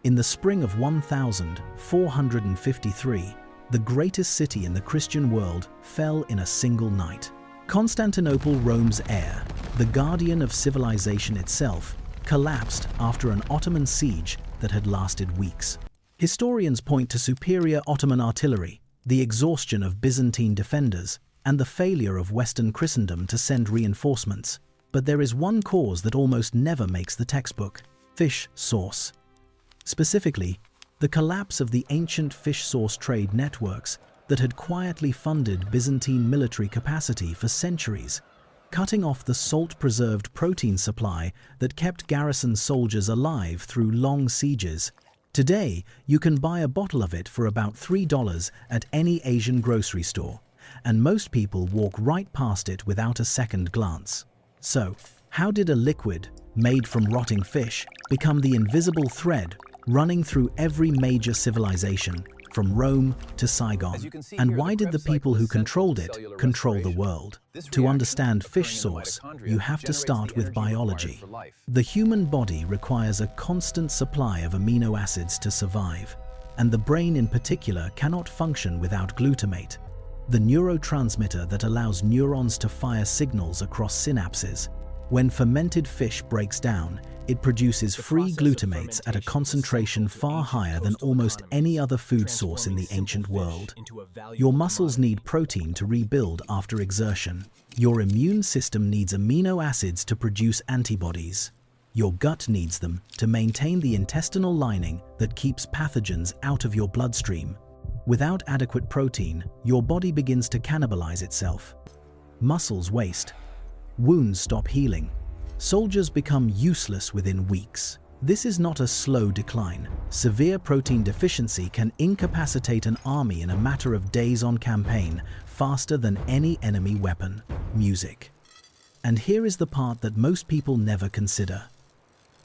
In the spring of 1453, the greatest city in the Christian world fell in a single night. Constantinople, Rome's heir, the guardian of civilization itself, collapsed after an Ottoman siege that had lasted weeks. Historians point to superior Ottoman artillery, the exhaustion of Byzantine defenders, and the failure of Western Christendom to send reinforcements. But there is one cause that almost never makes the textbook: fish sauce. Specifically, the collapse of the ancient fish sauce trade networks that had quietly funded Byzantine military capacity for centuries, cutting off the salt-preserved protein supply that kept garrison soldiers alive through long sieges. Today, you can buy a bottle of it for about $3 at any Asian grocery store, and most people walk right past it without a second glance. So, how did a liquid, made from rotting fish, become the invisible thread running through every major civilization, from Rome to Saigon? And why did the people who controlled it control the world? To understand fish sauce, you have to start with biology. The human body requires a constant supply of amino acids to survive, and the brain in particular cannot function without glutamate, the neurotransmitter that allows neurons to fire signals across synapses. When fermented fish breaks down, it produces free glutamates at a concentration far higher than almost any other food source in the ancient world. Your muscles need protein to rebuild after exertion. Your immune system needs amino acids to produce antibodies. Your gut needs them to maintain the intestinal lining that keeps pathogens out of your bloodstream. Without adequate protein, your body begins to cannibalize itself. Muscles waste. Wounds stop healing. Soldiers become useless within weeks. This is not a slow decline. Severe protein deficiency can incapacitate an army in a matter of days on campaign, faster than any enemy weapon: music. And here is the part that most people never consider.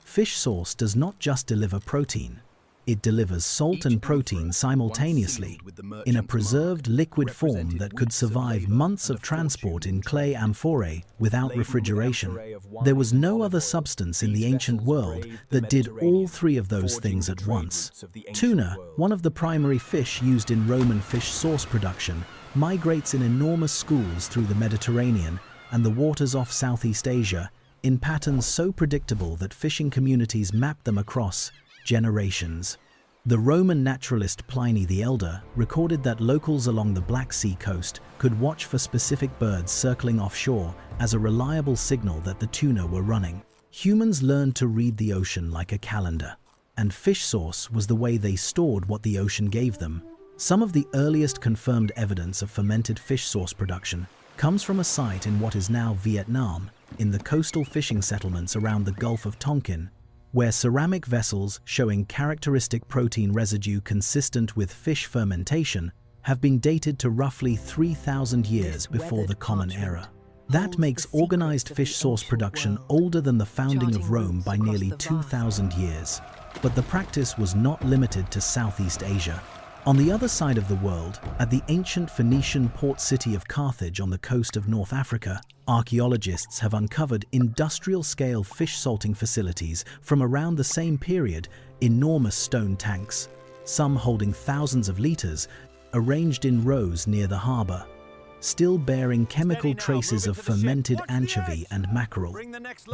Fish sauce does not just deliver protein. It delivers salt and protein simultaneously, in a preserved liquid form that could survive months of transport in clay amphorae without refrigeration. There was no other substance in the ancient world that did all three of those things at once. Tuna, one of the primary fish used in Roman fish sauce production, migrates in enormous schools through the Mediterranean and the waters off Southeast Asia in patterns so predictable that fishing communities map them across generations. The Roman naturalist Pliny the Elder recorded that locals along the Black Sea coast could watch for specific birds circling offshore as a reliable signal that the tuna were running. Humans learned to read the ocean like a calendar, and fish sauce was the way they stored what the ocean gave them. Some of the earliest confirmed evidence of fermented fish sauce production comes from a site in what is now Vietnam, in the coastal fishing settlements around the Gulf of Tonkin, where ceramic vessels showing characteristic protein residue consistent with fish fermentation have been dated to roughly 3,000 years before the Common Era. That makes organized fish sauce production older than the founding of Rome by nearly 2,000 years. But the practice was not limited to Southeast Asia. On the other side of the world, at the ancient Phoenician port city of Carthage on the coast of North Africa, archaeologists have uncovered industrial-scale fish salting facilities from around the same period, enormous stone tanks, some holding thousands of liters, arranged in rows near the harbor, still bearing chemical traces of fermented anchovy and mackerel.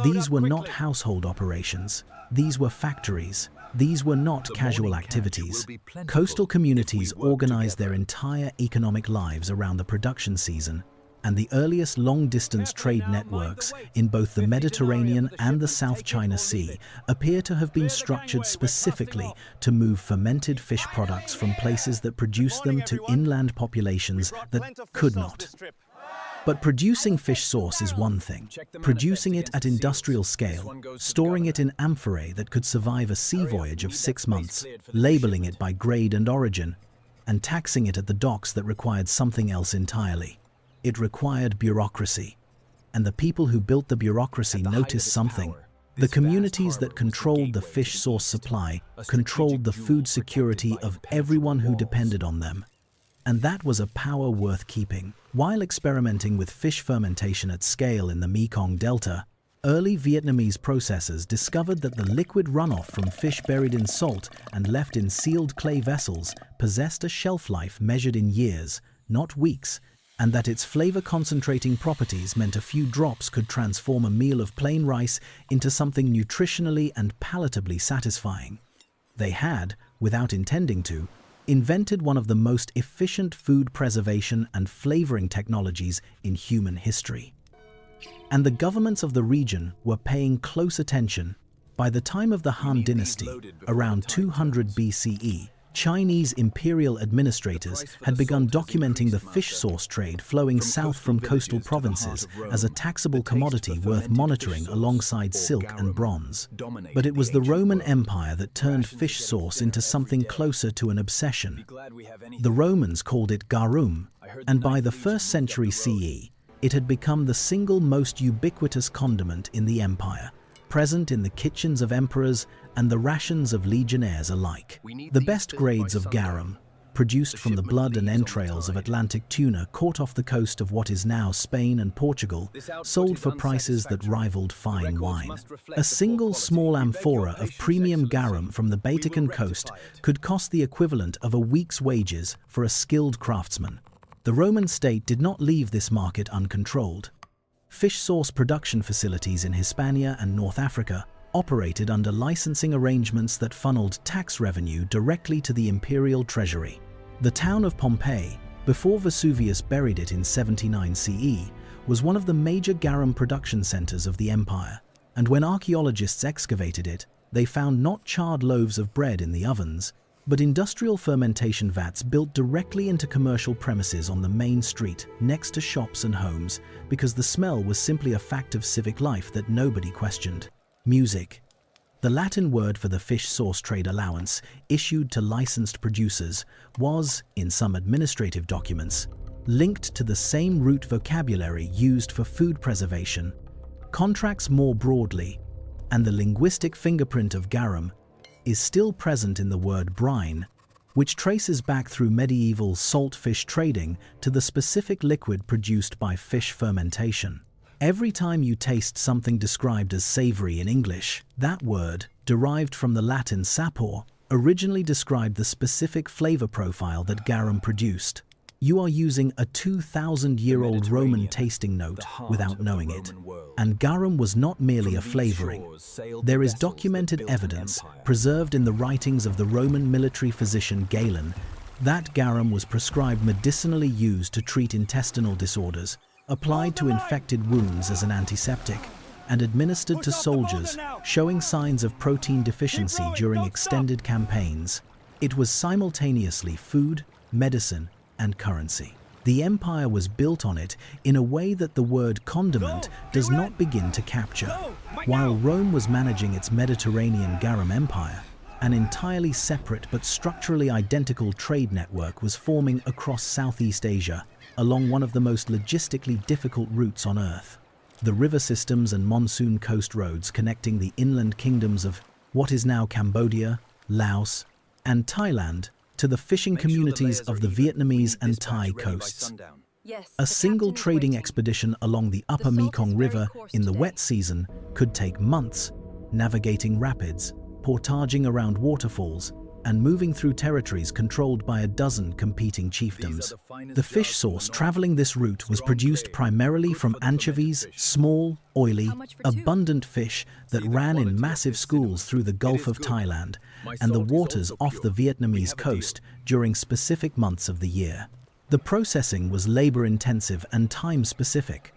These were not household operations. These were factories. These were not casual activities. Coastal communities organized their entire economic lives around the production season, and the earliest long-distance trade networks in both the Mediterranean and the South China Sea appear to have been structured specifically to move fermented fish products from places that produced them to inland populations that could not. But producing fish sauce is one thing. Producing it at industrial scale, storing it in amphorae that could survive a sea voyage of 6 months, labeling it by grade and origin, and taxing it at the docks that required something else entirely. It required bureaucracy. And the people who built the bureaucracy noticed something. The communities that controlled the fish sauce supply controlled the food security of everyone who depended on them. And that was a power worth keeping. While experimenting with fish fermentation at scale in the Mekong Delta, Early Vietnamese processors discovered that the liquid runoff from fish buried in salt and left in sealed clay vessels possessed a shelf life measured in years, not weeks, and that its flavor-concentrating properties meant a few drops could transform a meal of plain rice into something nutritionally and palatably satisfying. They had, without intending to, invented one of the most efficient food preservation and flavoring technologies in human history. And the governments of the region were paying close attention. By the time of the Han Dynasty, around 200 BCE, Chinese imperial administrators had begun documenting the fish sauce trade flowing south from coastal provinces as a taxable commodity worth monitoring alongside silk and bronze. But it was the Roman Empire that turned fish sauce into something closer to an obsession. The Romans called it Garum, and by the 1st century CE, it had become the single most ubiquitous condiment in the empire, present in the kitchens of emperors and the rations of legionnaires alike. The best grades of garum, produced from the blood and entrails of Atlantic tuna caught off the coast of what is now Spain and Portugal, sold for prices that rivaled fine wine. A single small amphora of premium garum from the Baetica coast could cost the equivalent of a week's wages for a skilled craftsman. The Roman state did not leave this market uncontrolled. Fish sauce production facilities in Hispania and North Africa operated under licensing arrangements that funneled tax revenue directly to the imperial treasury. The town of Pompeii, before Vesuvius buried it in 79 CE, was one of the major garum production centers of the empire, and when archaeologists excavated it, they found not charred loaves of bread in the ovens, but industrial fermentation vats built directly into commercial premises on the main street, next to shops and homes, because the smell was simply a fact of civic life that nobody questioned. Music. The Latin word for the fish sauce trade allowance, issued to licensed producers, was, in some administrative documents, linked to the same root vocabulary used for food preservation. Contracts more broadly, and the linguistic fingerprint of garum is still present in the word brine, which traces back through medieval salt fish trading to the specific liquid produced by fish fermentation. Every time you taste something described as savory in English, that word, derived from the Latin sapor, originally described the specific flavor profile that garum produced. You are using a 2,000-year-old Roman tasting note without knowing it. And garum was not merely a flavoring. There is documented evidence, preserved in the writings of the Roman military physician Galen, that garum was prescribed medicinally used to treat intestinal disorders, applied to infected wounds as an antiseptic, and administered to soldiers showing signs of protein deficiency during extended campaigns. It was simultaneously food, medicine, and currency. The empire was built on it in a way that the word condiment does not begin to capture. While Rome was managing its Mediterranean garum empire, an entirely separate but structurally identical trade network was forming across Southeast Asia, along one of the most logistically difficult routes on Earth. The river systems and monsoon coast roads connecting the inland kingdoms of what is now Cambodia, Laos, and Thailand to the fishing communities of the Vietnamese and Thai coasts. A single trading expedition along the upper Mekong River in the wet season could take months, navigating rapids, portaging around waterfalls, and moving through territories controlled by a dozen competing chiefdoms. The fish sauce traveling this route was produced primarily from anchovies, small, oily, abundant fish that ran in massive schools through the Gulf of Thailand and the waters off the Vietnamese coast during specific months of the year. The processing was labor-intensive and time-specific.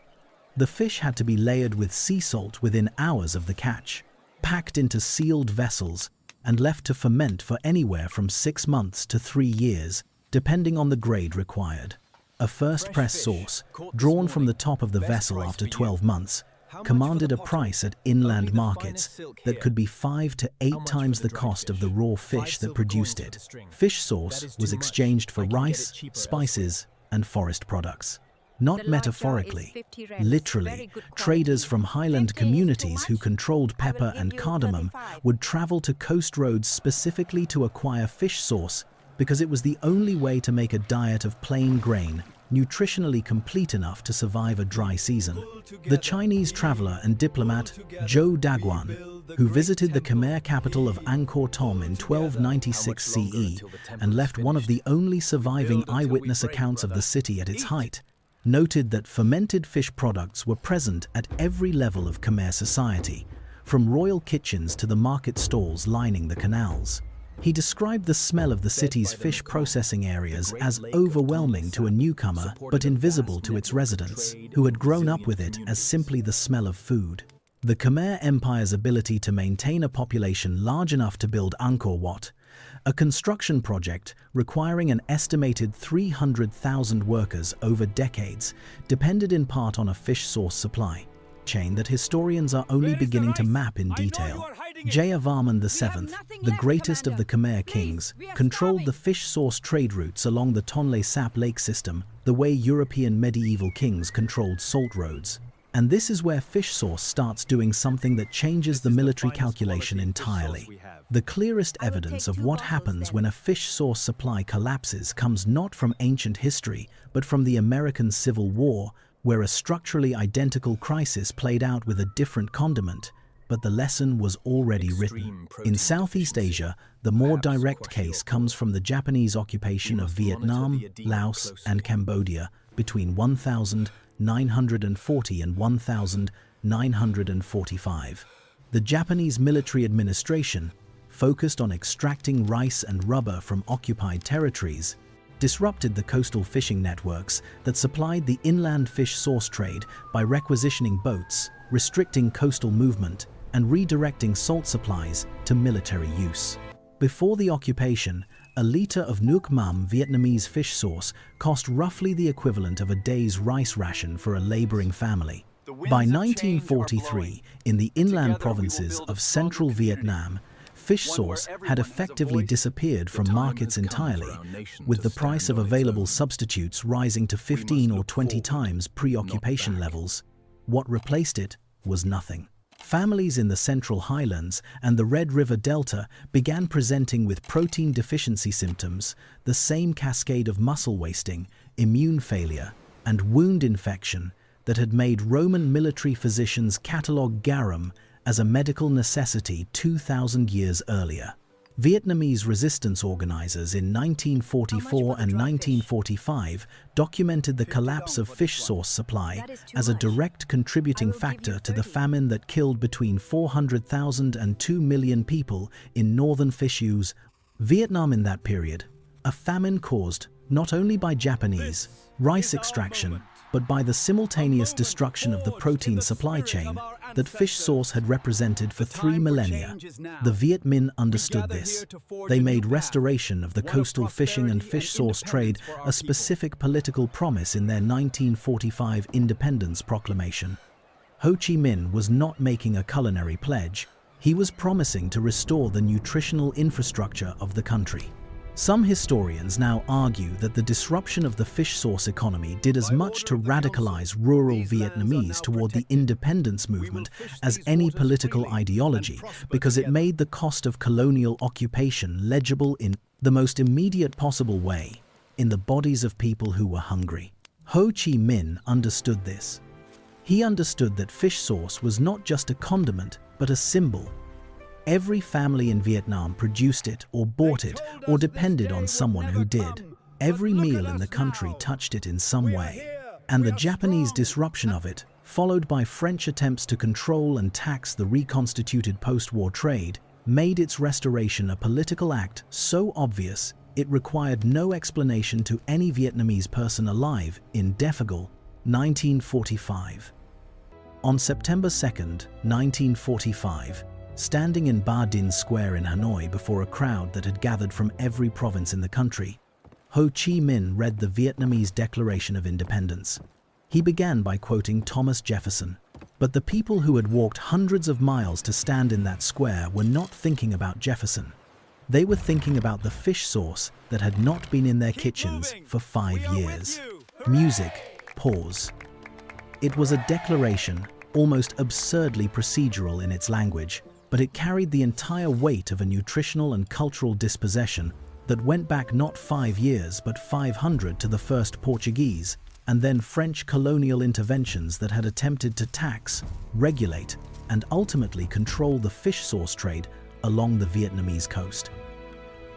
The fish had to be layered with sea salt within hours of the catch, packed into sealed vessels, and left to ferment for anywhere from 6 months to 3 years, depending on the grade required. A first-press sauce, drawn from the top of the vessel after 12 months, commanded a price at inland markets that could be 5 to 8 times the cost of the raw fish that produced it. Fish sauce was exchanged for rice, spices, and forest products. Not metaphorically, literally, traders from highland communities who controlled pepper and cardamom would travel to coast roads specifically to acquire fish sauce because it was the only way to make a diet of plain grain, nutritionally complete enough to survive a dry season. The Chinese traveler and diplomat Zhou Daguan, who visited the Khmer capital of Angkor Thom in 1296 CE and left one of the only surviving eyewitness accounts of the city at its height, noted that fermented fish products were present at every level of Khmer society, from royal kitchens to the market stalls lining the canals. He described the smell of the city's fish processing areas as overwhelming to a newcomer but invisible to its residents, who had grown up with it as simply the smell of food. The Khmer Empire's ability to maintain a population large enough to build Angkor Wat, a construction project requiring an estimated 300,000 workers over decades, depended in part on a fish source supply chain that historians are only beginning to map in detail. Jayavarman VII, the greatest of the Khmer kings, controlled the fish source trade routes along the Tonle Sap Lake system the way European medieval kings controlled salt roads. And this is where fish source starts doing something that changes the military calculation entirely. The clearest evidence of what happens when a fish source supply collapses comes not from ancient history, but from the American Civil War, where a structurally identical crisis played out with a different condiment, but the lesson was already written. In Southeast Asia, the more direct case comes from the Japanese occupation of Vietnam, Laos, and Cambodia between 1940 and 1945. The Japanese military administration, focused on extracting rice and rubber from occupied territories, disrupted the coastal fishing networks that supplied the inland fish source trade by requisitioning boats, restricting coastal movement, and redirecting salt supplies to military use. Before the occupation, a litre of nuoc mam Vietnamese fish sauce cost roughly the equivalent of a day's rice ration for a laboring family. By 1943, in the inland provinces of central Vietnam, fish sauce had effectively disappeared from markets entirely, with the price of available substitutes rising to 15 or 20 times pre-occupation levels. What replaced it was nothing. Families in the Central Highlands and the Red River Delta began presenting with protein deficiency symptoms, the same cascade of muscle wasting, immune failure, and wound infection that had made Roman military physicians catalogue garum as a medical necessity 2,000 years earlier. Vietnamese resistance organizers in 1944 and 1945 documented the collapse of fish source supply as a direct contributing factor to the famine that killed between 400,000 and 2 million people in northern fish use. Vietnam in that period, a famine caused not only by Japanese rice extraction, but by the simultaneous destruction of the protein supply chain that fish sauce had represented for 3 millennia. The Viet Minh understood this. They made restoration of the coastal fishing and fish sauce trade a specific political promise in their 1945 independence proclamation. Ho Chi Minh was not making a culinary pledge. He was promising to restore the nutritional infrastructure of the country. Some historians now argue that the disruption of the fish source economy did as much to radicalize rural Vietnamese toward the independence movement as any political ideology, because it made the cost of colonial occupation legible in the most immediate possible way, in the bodies of people who were hungry. Ho Chi Minh understood this. He understood that fish sauce was not just a condiment, but a symbol. Every family in Vietnam produced it or bought it or depended on someone who did. Every meal in the country touched it in some way. And the Japanese disruption of it, followed by French attempts to control and tax the reconstituted post-war trade, made its restoration a political act so obvious it required no explanation to any Vietnamese person alive in Defagol, 1945. On September 2, 1945, standing in Ba Dinh Square in Hanoi before a crowd that had gathered from every province in the country, Ho Chi Minh read the Vietnamese Declaration of Independence. He began by quoting Thomas Jefferson. But the people who had walked hundreds of miles to stand in that square were not thinking about Jefferson. They were thinking about the fish sauce that had not been in their kitchens for 5 years. Music, pause. It was a declaration, almost absurdly procedural in its language, but it carried the entire weight of a nutritional and cultural dispossession that went back not 5 years but 500 to the first Portuguese and then French colonial interventions that had attempted to tax, regulate, and ultimately control the fish sauce trade along the Vietnamese coast.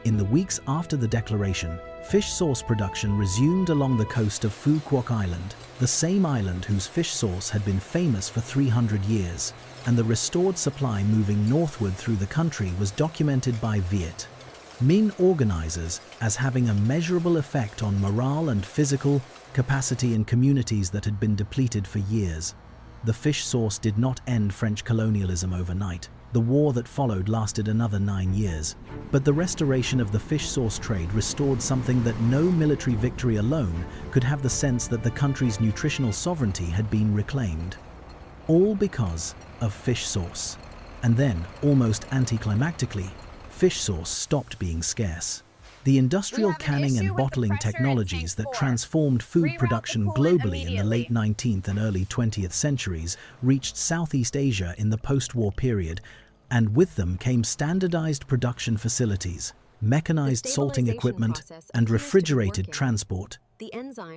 In the weeks after the declaration, fish sauce production resumed along the coast of Phu Quoc Island, the same island whose fish sauce had been famous for 300 years, and the restored supply moving northward through the country was documented by Viet Minh organizers as having a measurable effect on morale and physical capacity in communities that had been depleted for years. The fish sauce did not end French colonialism overnight. The war that followed lasted another 9 years. But the restoration of the fish sauce trade restored something that no military victory alone could have, the sense that the country's nutritional sovereignty had been reclaimed. All because of fish sauce. And then, almost anticlimactically, fish sauce stopped being scarce. The industrial canning and bottling technologies that transformed food production globally in the late 19th and early 20th centuries reached Southeast Asia in the post-war period, and with them came standardized production facilities, mechanized salting equipment, and refrigerated transport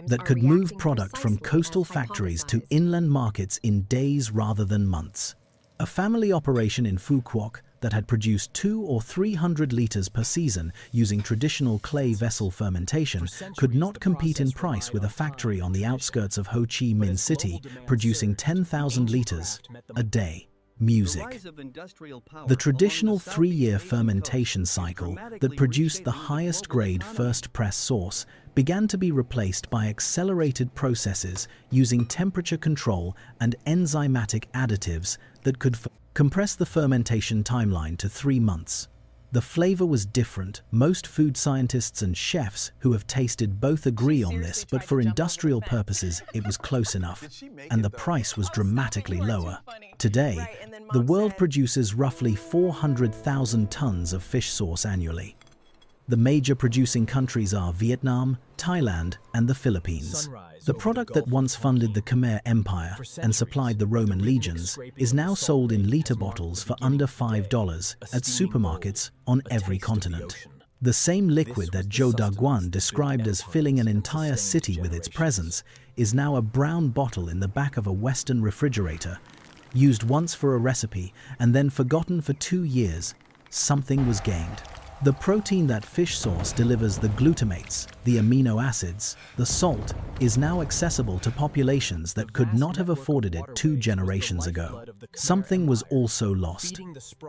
that could move product from coastal factories to inland markets in days rather than months. A family operation in Phu Quoc that had produced 200 or 300 liters per season using traditional clay vessel fermentation could not compete in price with a factory on the outskirts of Ho Chi Minh City producing 10,000 liters a day. Music. The traditional 3-year fermentation cycle that produced the highest grade first press sauce began to be replaced by accelerated processes using temperature control and enzymatic additives that could compress the fermentation timeline to 3 months. The flavor was different. Most food scientists and chefs who have tasted both agree on this, but for industrial purposes it was close enough, and the price was dramatically lower. Today, the world produces roughly 400,000 tons of fish sauce annually. The major producing countries are Vietnam, Thailand, and the Philippines. The product that once funded the Khmer Empire and supplied the Roman legions is now sold in liter bottles for under $5 at supermarkets on every continent. The same liquid that Zhou Daguan described as filling an entire city with its presence is now a brown bottle in the back of a Western refrigerator, used once for a recipe and then forgotten for 2 years. Something was gained. The protein that fish sauce delivers, the glutamates, the amino acids, the salt, is now accessible to populations that could not have afforded it 2 generations ago. Something was also lost: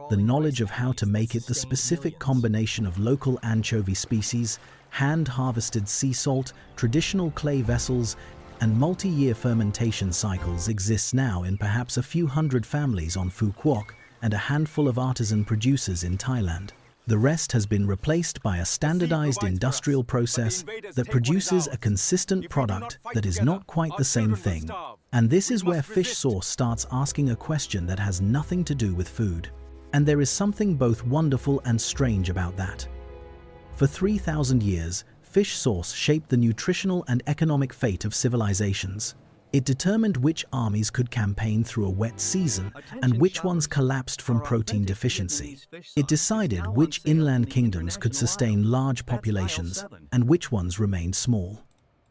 the knowledge of how to make it. The specific combination of local anchovy species, hand-harvested sea salt, traditional clay vessels, and multi-year fermentation cycles exists now in perhaps a few hundred families on Phu Quoc and a handful of artisan producers in Thailand. The rest has been replaced by a standardized industrial process that produces a consistent product that is not quite the same thing. And this is where fish sauce starts asking a question that has nothing to do with food. And there is something both wonderful and strange about that. For 3,000 years, fish sauce shaped the nutritional and economic fate of civilizations. It determined which armies could campaign through a wet season and which ones collapsed from protein deficiency. It decided which inland kingdoms could sustain large populations and which ones remained small.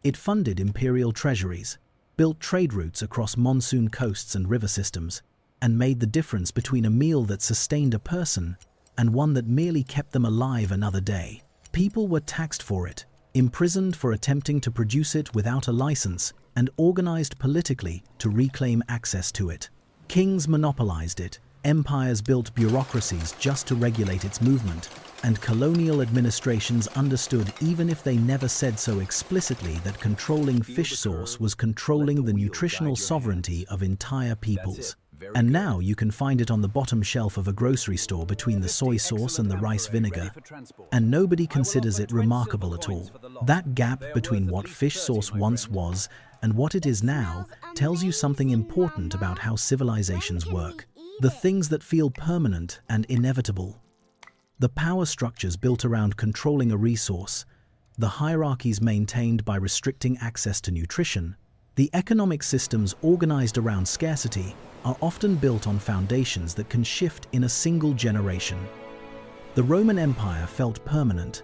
It funded imperial treasuries, built trade routes across monsoon coasts and river systems, and made the difference between a meal that sustained a person and one that merely kept them alive another day. People were taxed for it, imprisoned for attempting to produce it without a license, and organized politically to reclaim access to it. Kings monopolized it, empires built bureaucracies just to regulate its movement, and colonial administrations understood, even if they never said so explicitly, that controlling fish sauce was controlling the nutritional sovereignty of entire peoples. And now you can find it on the bottom shelf of a grocery store between the soy sauce and the rice vinegar, and nobody considers it remarkable at all. That gap between what fish sauce once was and what it is now tells you something important about how civilizations work. The things that feel permanent and inevitable. The power structures built around controlling a resource, the hierarchies maintained by restricting access to nutrition, the economic systems organized around scarcity are often built on foundations that can shift in a single generation. The Roman Empire felt permanent.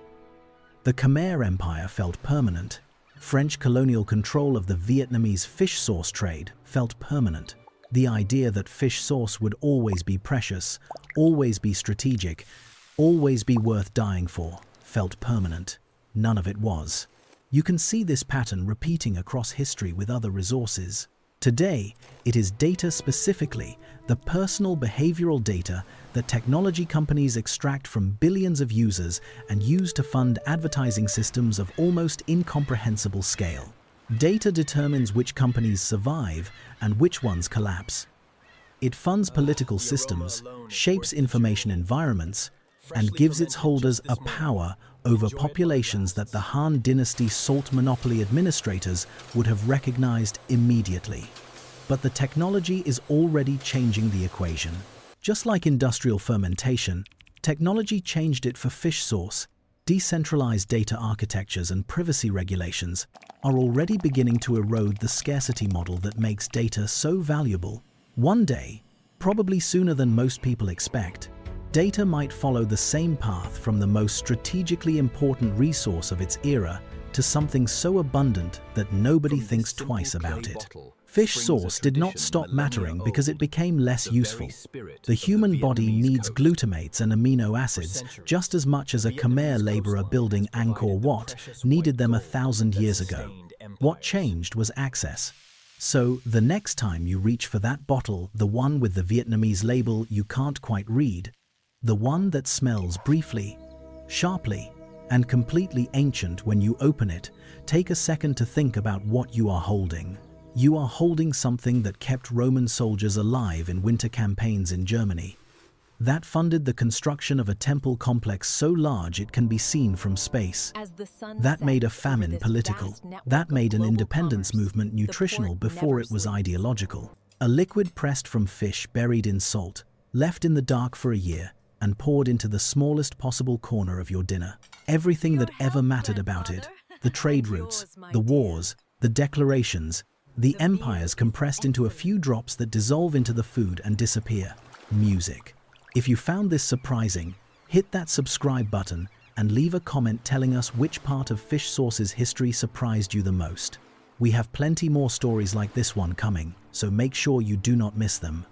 The Khmer Empire felt permanent. French colonial control of the Vietnamese fish sauce trade felt permanent. The idea that fish sauce would always be precious, always be strategic, always be worth dying for, felt permanent. None of it was. You can see this pattern repeating across history with other resources. Today, it is data, specifically the personal behavioral data that technology companies extract from billions of users and use to fund advertising systems of almost incomprehensible scale. Data determines which companies survive and which ones collapse. It funds political systems, shapes information environments, and gives its holders a power over populations that the Han Dynasty salt monopoly administrators would have recognized immediately. But the technology is already changing the equation. Just like industrial fermentation, technology changed it for fish sauce. Decentralized data architectures and privacy regulations are already beginning to erode the scarcity model that makes data so valuable. One day, probably sooner than most people expect, data might follow the same path from the most strategically important resource of its era to something so abundant that nobody thinks twice about it. Fish sauce did not stop mattering because it became less useful. The human body needs glutamates and amino acids just as much as a Khmer laborer building Angkor Wat needed them 1,000 years ago. What changed was access. So the next time you reach for that bottle, the one with the Vietnamese label you can't quite read, the one that smells briefly, sharply, and completely ancient when you open it, take a second to think about what you are holding. You are holding something that kept Roman soldiers alive in winter campaigns in Germany. That funded the construction of a temple complex so large it can be seen from space. That made a famine political. That made an independence movement nutritional before it was ideological. A liquid pressed from fish buried in salt, left in the dark for a year, and poured into the smallest possible corner of your dinner. Everything that ever mattered about it, the trade routes, the wars, the declarations, the empires compressed into a few drops that dissolve into the food and disappear. Music. If you found this surprising, hit that subscribe button and leave a comment telling us which part of fish sauce's history surprised you the most. We have plenty more stories like this one coming, so make sure you do not miss them.